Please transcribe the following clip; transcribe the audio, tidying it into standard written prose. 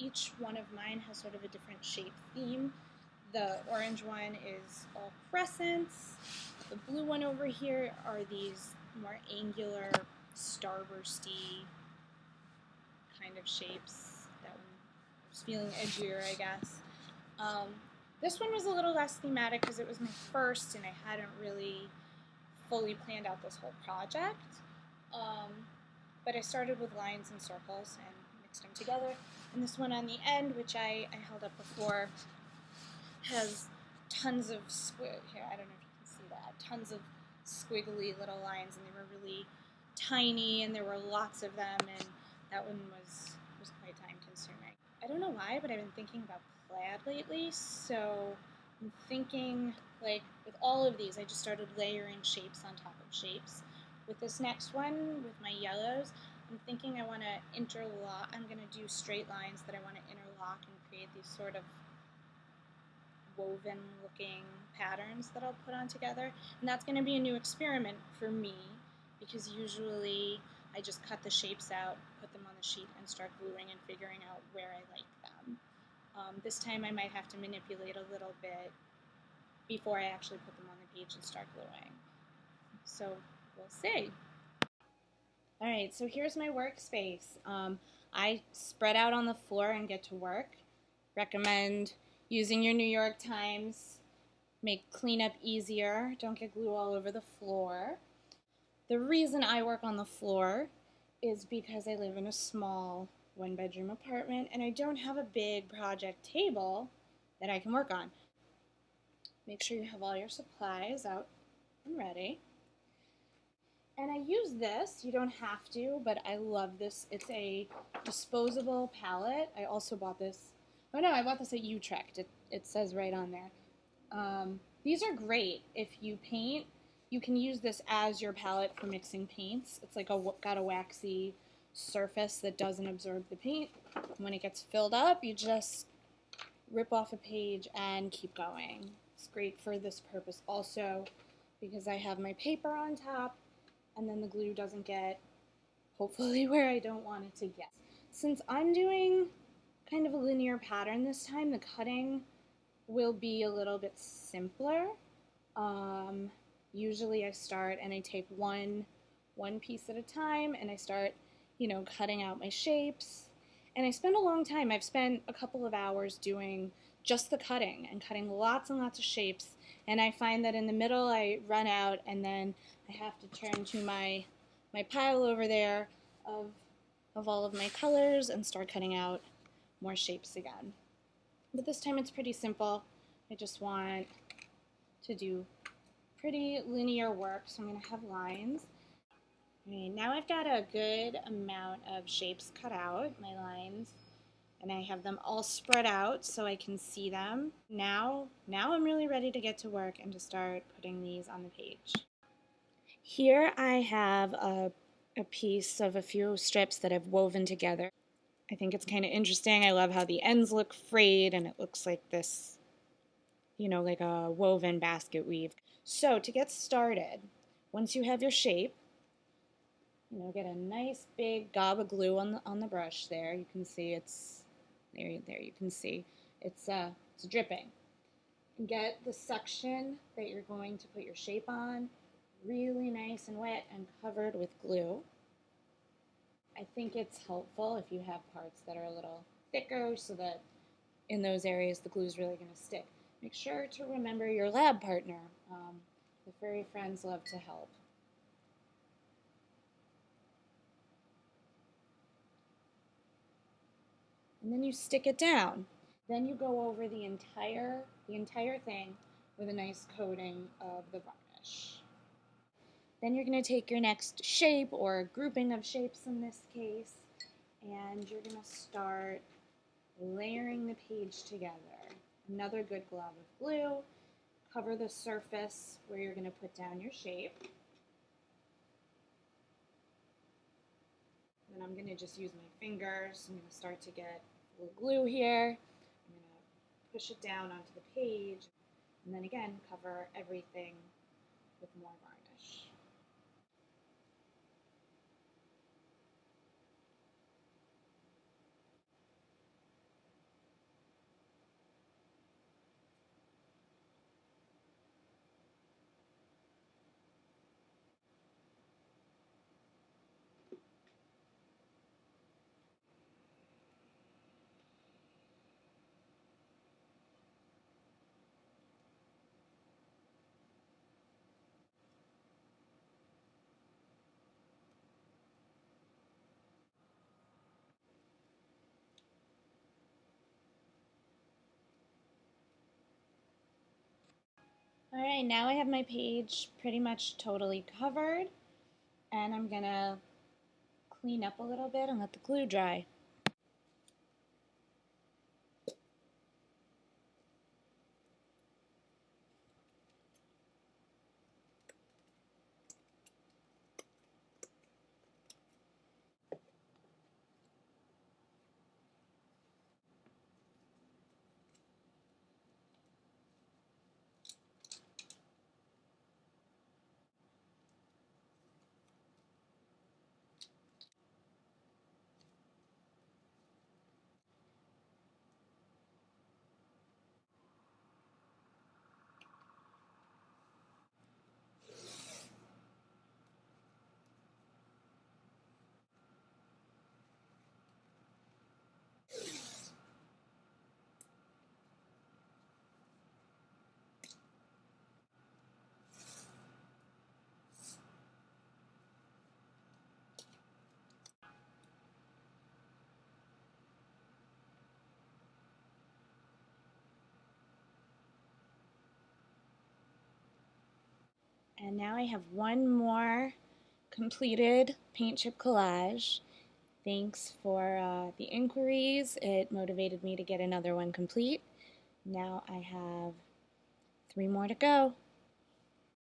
each one of mine has sort of a different shape theme. The orange one is all crescents. The blue one over here are these more angular, starbursty kind of shapes. That one was feeling edgier, I guess. This one was a little less thematic because it was my first and I hadn't really fully planned out this whole project. But I started with lines and circles and mixed them together. And this one on the end, which I held up before, has tons of here, I don't know if you can see that, tons of squiggly little lines, and they were really tiny, and there were lots of them, and that one was quite time consuming. I don't know why, but I've been thinking about plaid lately, so I'm thinking, like, with all of these, I just started layering shapes on top of shapes. With this next one, with my yellows, I'm thinking I want to interlock, I'm going to do straight lines that I want to interlock and create these sort of woven looking patterns that I'll put on together. And that's going to be a new experiment for me, because usually I just cut the shapes out, put them on the sheet, and start gluing and figuring out where I like them. This time I might have to manipulate a little bit before I actually put them on the page and start gluing. So we'll see. Alright, so here's my workspace. I spread out on the floor and get to work. Recommend using your New York Times. Make cleanup easier. Don't get glue all over the floor. The reason I work on the floor is because I live in a small one-bedroom apartment and I don't have a big project table that I can work on. Make sure you have all your supplies out and ready. And I use this, you don't have to, but I love this. It's a disposable palette. I also bought this, oh no, I bought this at Utrecht. It says right on there. These are great. If you paint, you can use this as your palette for mixing paints. It's like got a waxy surface that doesn't absorb the paint. When it gets filled up, you just rip off a page and keep going. It's great for this purpose also because I have my paper on top and then the glue doesn't get, hopefully, where I don't want it to get. Since I'm doing kind of a linear pattern this time, the cutting will be a little bit simpler. Usually I start and I take one piece at a time and I start, cutting out my shapes. And I spend a long time. I've spent a couple of hours doing just the cutting and cutting lots and lots of shapes. And I find that in the middle I run out and then I have to turn to my pile over there of all of my colors and start cutting out more shapes again. But this time it's pretty simple. I just want to do pretty linear work, so I'm going to have lines. Okay, now I've got a good amount of shapes cut out, my lines, and I have them all spread out so I can see them. Now I'm really ready to get to work and to start putting these on the page. Here I have a piece of a few strips that I've woven together. I think it's kind of interesting. I love how the ends look frayed and it looks like this, like a woven basket weave. So to get started, once you have your shape, get a nice big gob of glue on the brush there. You can see it's there. You can see it's dripping. And get the section that you're going to put your shape on really nice and wet and covered with glue. I think it's helpful if you have parts that are a little thicker so that in those areas the glue is really going to stick. Make sure to remember your lab partner. The furry friends love to help. And then you stick it down. Then you go over the entire thing with a nice coating of the varnish. Then you're going to take your next shape, or grouping of shapes in this case, and you're going to start layering the page together. Another good glob of glue. Cover the surface where you're going to put down your shape. Then I'm going to just use my fingers. I'm going to start to get a little glue here. I'm going to push it down onto the page. And then again, cover everything with more varnish. Alright, now I have my page pretty much totally covered, and I'm gonna clean up a little bit and let the glue dry. And now I have one more completed paint chip collage. Thanks for the inquiries. It motivated me to get another one complete. Now I have 3 more to go.